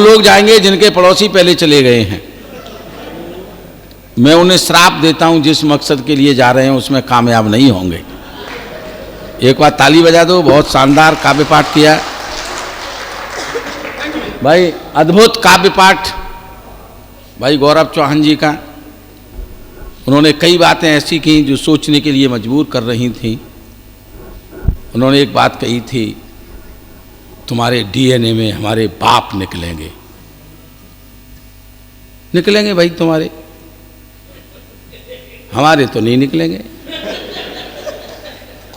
लोग जाएंगे जिनके पड़ोसी पहले चले गए हैं। मैं उन्हें श्राप देता हूं, जिस मकसद के लिए जा रहे हैं उसमें कामयाब नहीं होंगे। एक बार ताली बजा दो, बहुत शानदार काव्य पाठ किया भाई, अद्भुत काव्य पाठ भाई गौरव चौहान जी का। उन्होंने कई बातें ऐसी की जो सोचने के लिए मजबूर कर रही थी। उन्होंने एक बात कही थी, तुम्हारे डीएनए में हमारे बाप निकलेंगे। निकलेंगे भाई तुम्हारे, हमारे तो नहीं निकलेंगे,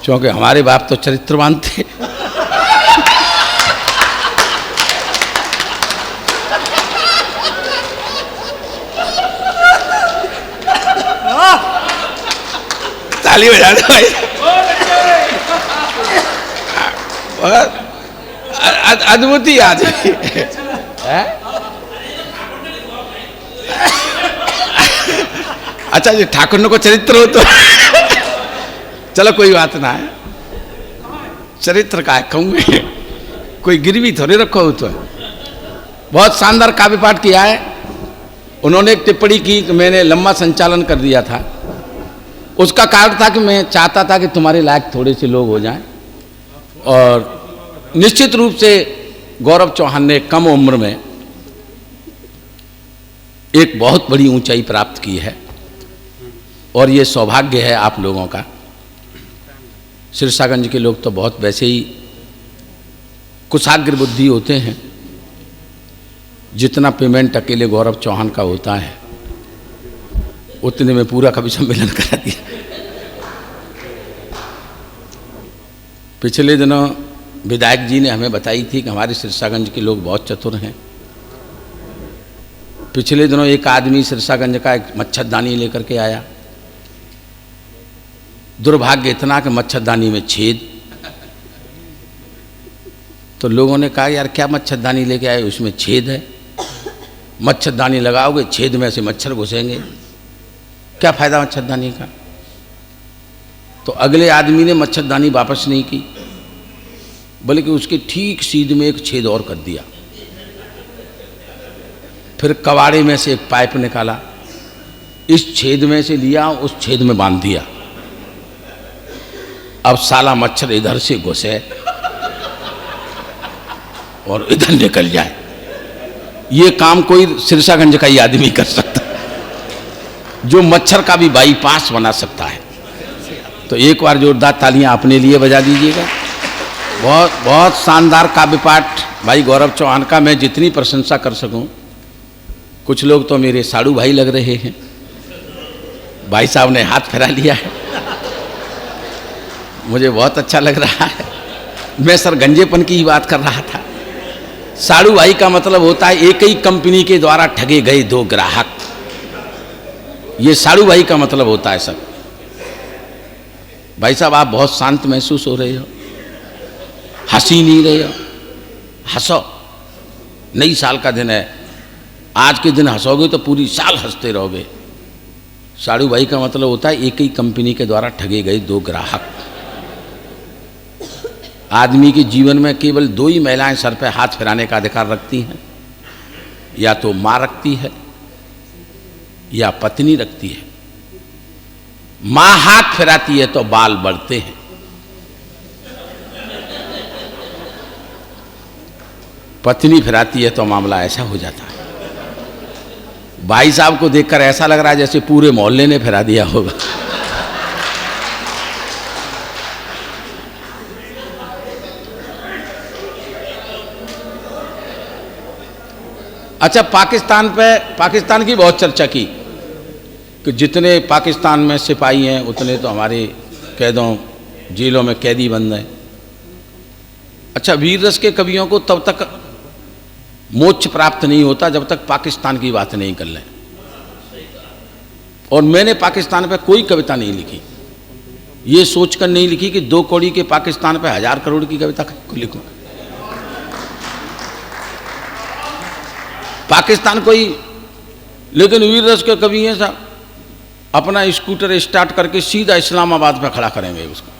क्योंकि हमारे बाप तो चरित्रवान थे। ताली बजा दो भाई, अद्भुत ही आज अच्छा जी, ठाकुर को चरित्र हो तो चलो कोई बात ना है, चरित्र का है कहूँगे, कोई गिरवी थोड़े रखो हो तो। बहुत शानदार काव्य पाठ किया है। उन्होंने एक टिप्पणी की कि मैंने लंबा संचालन कर दिया था। उसका कारण था कि मैं चाहता था कि तुम्हारे लायक थोड़े से लोग हो जाएं, और निश्चित रूप से गौरव चौहान ने कम उम्र में एक बहुत बड़ी ऊंचाई प्राप्त की है, और ये सौभाग्य है आप लोगों का। सिरसागंज के लोग तो बहुत वैसे ही कुशाग्र बुद्धि होते हैं, जितना पेमेंट अकेले गौरव चौहान का होता है उतने में पूरा कवि सम्मेलन करा दिया। पिछले दिनों विधायक जी ने हमें बताई थी कि हमारे सिरसागंज के लोग बहुत चतुर हैं। पिछले दिनों एक आदमी सिरसागंज का एक मच्छरदानी लेकर के आया। दुर्भाग्य इतना कि मच्छरदानी में छेद। तो लोगों ने कहा यार क्या मच्छरदानी लेके आए, उसमें छेद है, मच्छरदानी लगाओगे छेद में से मच्छर घुसेंगे, क्या फायदा मच्छरदानी का। तो अगले आदमी ने मच्छरदानी वापस नहीं की, बल्कि उसके ठीक सीध में एक छेद और कर दिया। फिर कबाड़े में से एक पाइप निकाला, इस छेद में से लिया, उस छेद में बांध दिया। अब साला मच्छर इधर से घुसे और इधर निकल जाए। ये काम कोई सिरसागंज का ही आदमी कर सकता, जो मच्छर का भी बाईपास बना सकता है। तो एक बार जोरदार तालियां अपने लिए बजा दीजिएगा। बहुत बहुत शानदार काव्य पाठ भाई गौरव चौहान का। मैं जितनी प्रशंसा कर सकूं, कुछ लोग तो मेरे साड़ू भाई लग रहे हैं। भाई साहब ने हाथ फैला लिया है, मुझे बहुत अच्छा लग रहा है। मैं सर गंजेपन की ही बात कर रहा था। साड़ू भाई का मतलब होता है एक ही कंपनी के द्वारा ठगे गए दो ग्राहक, ये साड़ू भाई का मतलब होता है सर। भाई साहब आप बहुत शांत महसूस हो रहे हो, हंसी नहीं रहे हो, हंसो। नई साल का दिन है, आज के दिन हंसोगे तो पूरी साल हंसते रहोगे। साड़ू भाई का मतलब होता है एक ही कंपनी के द्वारा ठगे गए दो ग्राहक। आदमी के जीवन में केवल दो ही महिलाएं सर पे हाथ फिराने का अधिकार रखती हैं, या तो माँ रखती है या पत्नी रखती है। माँ हाथ फिराती है तो बाल बढ़ते हैं, पत्नी फिराती है तो मामला ऐसा हो जाता है। भाई साहब को देखकर ऐसा लग रहा है जैसे पूरे मोहल्ले ने फिरा दिया होगा। अच्छा, पाकिस्तान की बहुत चर्चा की कि जितने पाकिस्तान में सिपाही हैं उतने तो हमारे कैदों जेलों में कैदी बंद हैं। अच्छा, वीर रस के कवियों को तब तक मोक्ष प्राप्त नहीं होता जब तक पाकिस्तान की बात नहीं कर लें। और मैंने पाकिस्तान पे कोई कविता नहीं लिखी, ये सोचकर नहीं लिखी कि 2 कौड़ी के पाकिस्तान पे 1000 करोड़ की कविता लिखूं। पाकिस्तान कोई, लेकिन वीर रस के कवि हैं साहब, अपना स्कूटर स्टार्ट करके सीधा इस्लामाबाद में खड़ा करेंगे उसको,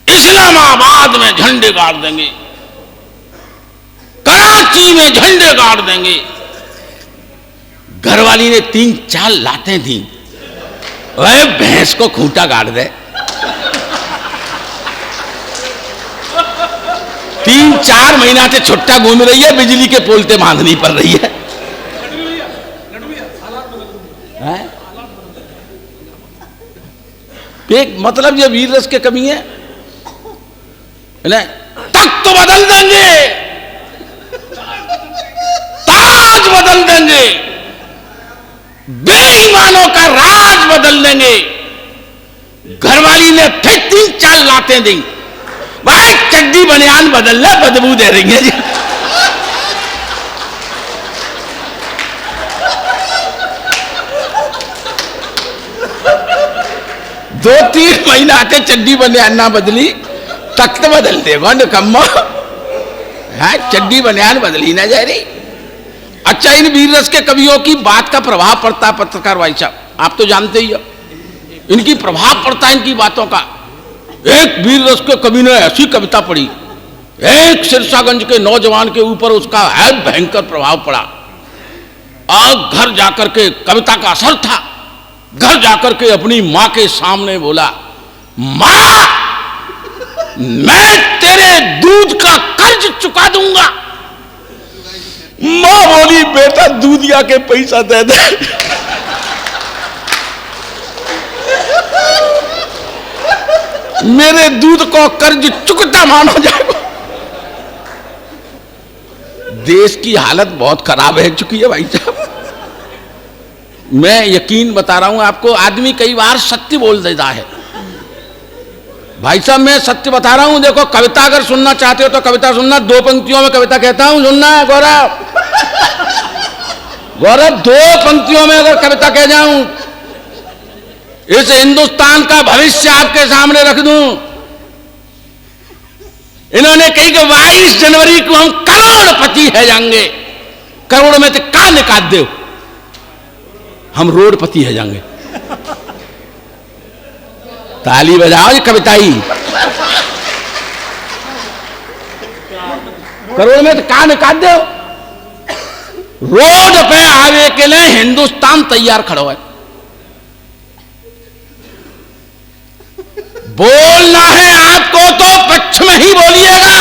इस्लामाबाद में झंडे गाड़ देंगे। घरवाली में झंडे गाड़ देंगे। घरवाली ने 3-4 लातें दी, वह भैंस को खूंटा गाड़ दे। 3-4 महीना से छुट्टा घूम रही है, बिजली के पोलते बांधनी पड़ रही है। एक मतलब ये वीर रस के कमी है, तख्त तो बदल देंगे, ताज बदल देंगे, बेईमानों का राज बदल देंगे। घरवाली ने फिर 3-4 लातें दी, भाई चड्डी बनियान बदलना, बदबू दे रही है जी। 2-3 महीना के चड्डी बनियान ना बदली, तख्त बदल देगा निकम्मा है। चड्डी बनियान बदली ना जा रही। अच्छा, इन वीर रस के कवियों की बात का प्रभाव पड़ता है पत्रकार भाई साहब, आप तो जानते ही हो, इनकी प्रभाव पड़ता है इनकी बातों का। एक वीर रस के कवि ने ऐसी कविता पढ़ी, एक सिरसागंज के नौजवान के ऊपर उसका है भयंकर प्रभाव पड़ा। और घर जाकर के, कविता का असर था, घर जाकर के अपनी मां के सामने बोला, मां मैं तेरे दूध का कर्ज चुका दूंगा। मां बोली, बेटा दूधिया के पैसा दे दे। मेरे दूध को कर्ज चुकता मानो जाएगा। देश की हालत बहुत खराब है चुकी है भाई साहब। मैं यकीन बता रहा हूं आपको, आदमी कई बार सत्य बोल देता है भाई साहब। मैं सत्य बता रहा हूं, देखो कविता अगर सुनना चाहते हो तो कविता सुनना, 2 पंक्तियों में कविता कहता हूं, सुनना है गौरव। गौरव 2 पंक्तियों में अगर कविता कह जाऊं, इस हिंदुस्तान का भविष्य आपके सामने रख दूं। इन्होंने कही कि 22 जनवरी को हम करोड़पति है जाएंगे। करोड़ में तो का निकाल दो, हम रोडपति है जाएंगे। ताली बजाओ ये कविता ही। करोड़ में तो का निकाल दो, रोड पे आवे के लिए हिंदुस्तान तैयार खड़ा है। बोलना है आपको तो पक्ष में ही बोलिएगा,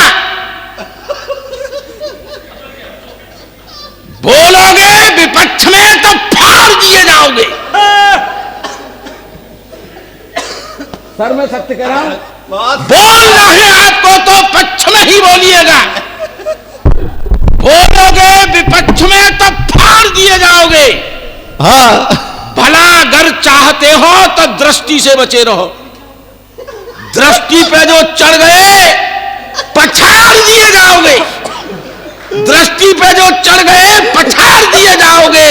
बोलोगे विपक्ष में तो फाड़ दिए जाओगे। सर मैं सत्य कह रहा हूं, बोलना है आपको तो पक्ष में ही बोलिएगा, बोलोगे विपक्ष में तो फाड़ दिए जाओगे। हाँ, भला अगर चाहते हो तो दृष्टि से बचे रहो। दृष्टि पे जो चढ़ गए पछाड़ दिए जाओगे। दृष्टि पे जो चढ़ गए पछाड़ दिए जाओगे।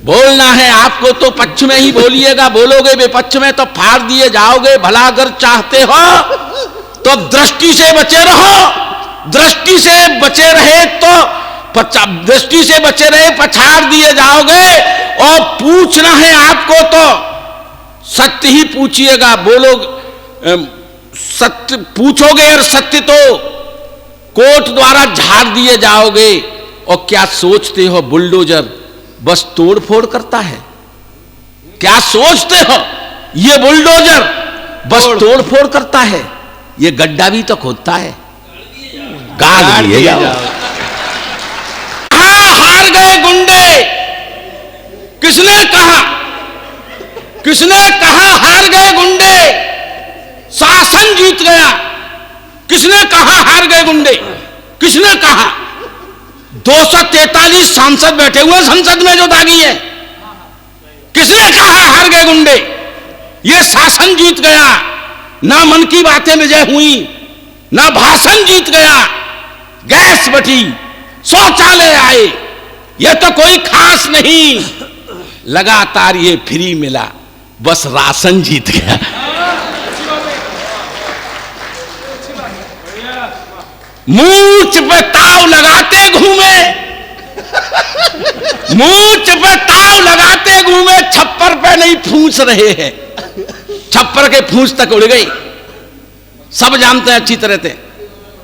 बोलना है आपको तो पक्ष में ही बोलिएगा, बोलोगे विपक्ष में तो फाड़ दिए जाओगे। भला अगर चाहते हो तो दृष्टि से बचे रहो। दृष्टि से बचे रहे तो दृष्टि से बचे रहे पछाड़ दिए जाओगे। और पूछना है आपको तो सत्य ही पूछिएगा। बोलो सत्य पूछोगे और सत्य तो कोर्ट द्वारा झाड़ दिए जाओगे। और क्या सोचते हो बुलडोजर बस तोड़ फोड़ करता है? क्या सोचते हो ये बुलडोजर बस तोड़ फोड़ करता है? ये गड्ढा भी तो खोदता है। गाड़ दिए जाओ। हार गए गुंडे। किसने कहा? किसने कहा हार गए गुंडे? शासन जीत गया। किसने कहा हार गए गुंडे? किसने कहा? 243 सांसद बैठे हुए संसद में जो दागी है। किसने कहा हार गए गुंडे? ये शासन जीत गया। ना मन की बातें विजय हुई, ना भाषण जीत गया। गैस बटी, शौचालय आए, ये तो कोई खास नहीं। लगातार ये फ्री मिला, बस राशन जीत गया। मूंछ पे ताव लगाते घूमे, मूंछ पे ताव लगाते घूमे, छप्पर पे नहीं फूंस रहे हैं। छप्पर के फूंस तक उड़ गई, सब जानते हैं अच्छी तरह से।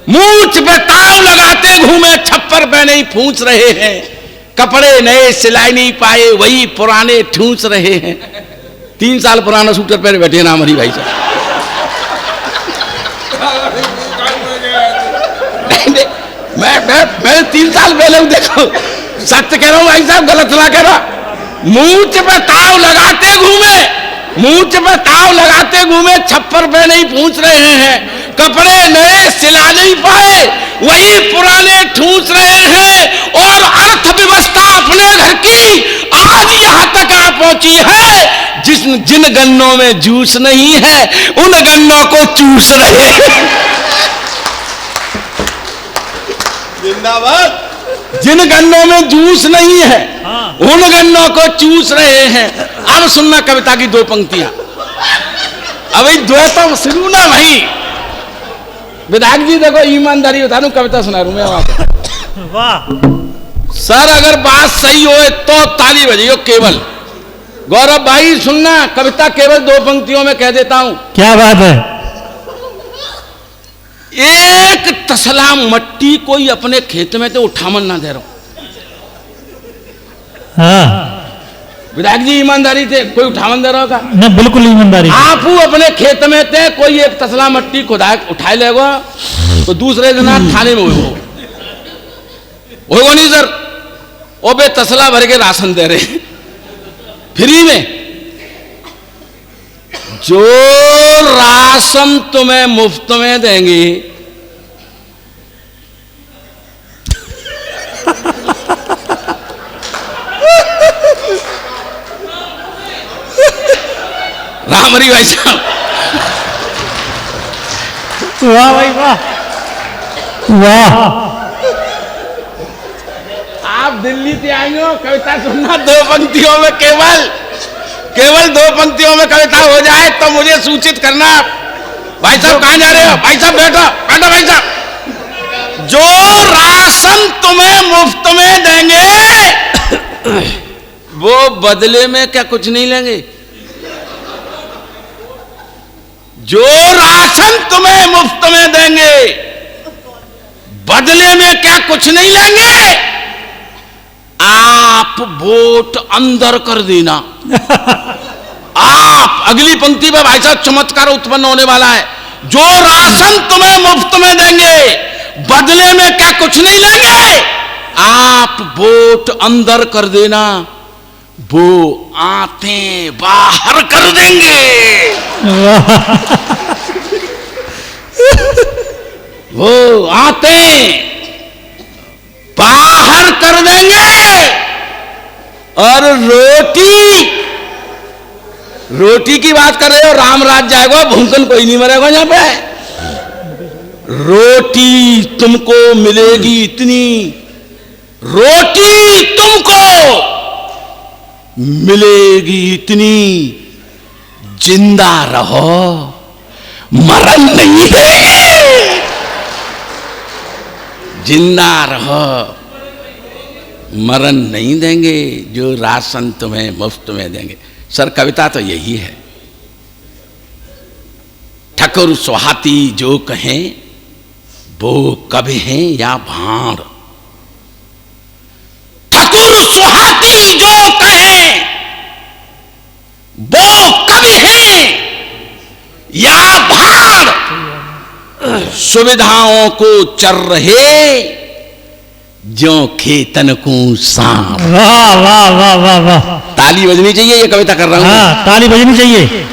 मूंछ पे ताव लगाते घूमे छप्पर पे नहीं पूछ रहे हैं, कपड़े नए सिलाई नहीं पाए वही पुराने ठूंस रहे हैं। 3 साल पुराना सूटर पहने बैठे ना हमारी भाई साहब। मैं 3 साल पहले हूं, देखो सत्य कह रहा हूं भाई साहब, गलत ना कह रहा। मूंछ पे ताव लगाते घूमे, मूंछ पे ताव लगाते घूमे छप्पर पे नहीं पूछ रहे हैं, कपड़े नए सिला नहीं पाए वही पुराने ठूंस रहे हैं। और अर्थव्यवस्था अपने घर की आज यहां तक आ पहुंची है, जिन गन्नों में जूस नहीं है उन गन्नों को चूस रहे हैं। जिंदाबाद। जिन गन्नों में जूस नहीं है उन गन्नों को चूस रहे हैं। अब सुनना कविता की 2 पंक्तियां। अभी द्वैतम शुरू ना भाई। विधायक जी देखो, ईमानदारी बता दूं, कविता सुना रहा हूं मैं वहां। वाह सर, अगर बात सही हो तो ताली बजाइयो केवल। गौरव भाई सुनना, कविता केवल 2 पंक्तियों में कह देता हूं। क्या बात है? एक तसला मट्टी कोई अपने खेत में तो उठावन ना दे रहा। हाँ विधायक जी ईमानदारी थे, कोई उठावन दे रहा होगा ना? बिल्कुल ईमानदारी। आप अपने खेत में थे, कोई एक तसला मट्टी खुदा उठाए लेगा तो दूसरे दिन आप थाने में होगा नहीं सर। वो बे तसला भर के राशन दे रहे फ्री में। जो राशन तुम्हें मुफ्त में देंगे राम हरी भाई साहब। वाह भाई वाह वाह। आप दिल्ली से आएंगे हो, कविता सुनना 2 पंक्तियों में, केवल 2 पंक्तियों में कविता हो जाए तो मुझे सूचित करना। भाई साहब कहां जा रहे हो? भाई साहब बैठो बैठो भाई साहब। जो राशन तुम्हें मुफ्त में देंगे वो बदले में क्या कुछ नहीं लेंगे? जो राशन तुम्हें मुफ्त में देंगे बदले में क्या कुछ नहीं लेंगे? आप वोट अंदर कर देना। आप अगली पंक्ति में भाई साहब चमत्कार उत्पन्न होने वाला है। जो राशन तुम्हें मुफ्त में देंगे बदले में क्या कुछ नहीं लेंगे? आप वोट अंदर कर देना, वो आते बाहर कर देंगे। वो आते बाहर कर देंगे। और रोटी की बात कर रहे हो, रामराज जाएगा, भूखन कोई नहीं मरेगा यहां पे। रोटी तुमको मिलेगी इतनी, रोटी तुमको मिलेगी इतनी, जिंदा रहो मरण नहीं है। जिंदा रहो मरण नहीं देंगे, जो राशन तुम्हें मुफ्त में देंगे। सर कविता तो यही है। ठकुर सुहाती जो कहें वो कवि हैं या भाड़। ठकुर सुहाती जो कहें वो कवि हैं या भाड़। सुविधाओं को चर रहे जो खेतन को सांप। वाह वाह वाह वाह वाह। ताली बजनी चाहिए, ये कविता कर रहा हूं। हाँ, ताली बजनी चाहिए।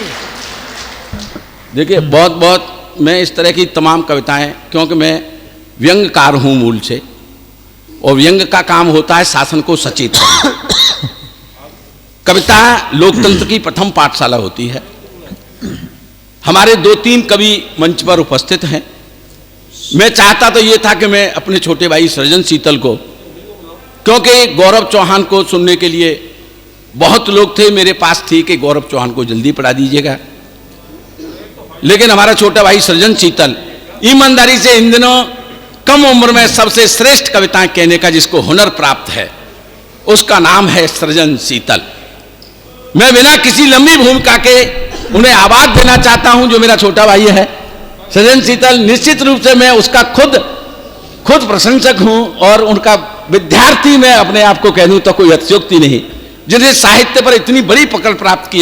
देखिए बहुत मैं इस तरह की तमाम कविताएं, क्योंकि मैं व्यंग्यकार हूं मूल से, और व्यंग्य का काम होता है शासन को सचेत करना। कविता लोकतंत्र की प्रथम पाठशाला होती है। हमारे 2-3 कवि मंच पर उपस्थित हैं। मैं चाहता तो ये था कि मैं अपने छोटे भाई सृजन शीतल को, क्योंकि गौरव चौहान को सुनने के लिए बहुत लोग थे, मेरे पास थी कि गौरव चौहान को जल्दी पढ़ा दीजिएगा, लेकिन हमारा छोटा भाई सृजन शीतल ईमानदारी से इन दिनों कम उम्र में सबसे श्रेष्ठ कविताएं कहने का जिसको हुनर प्राप्त है, उसका नाम है सृजन शीतल। मैं बिना किसी लंबी भूमिका के उन्हें आवाज देना चाहता हूं, जो मेरा छोटा भाई है सृजन शीतल। निश्चित रूप से मैं उसका खुद प्रशंसक हूं और उनका विद्यार्थी मैं अपने आप को कह दूं तो कोई अतिशयोक्ति नहीं, जिन्हें साहित्य पर इतनी बड़ी पकड़ प्राप्त की है।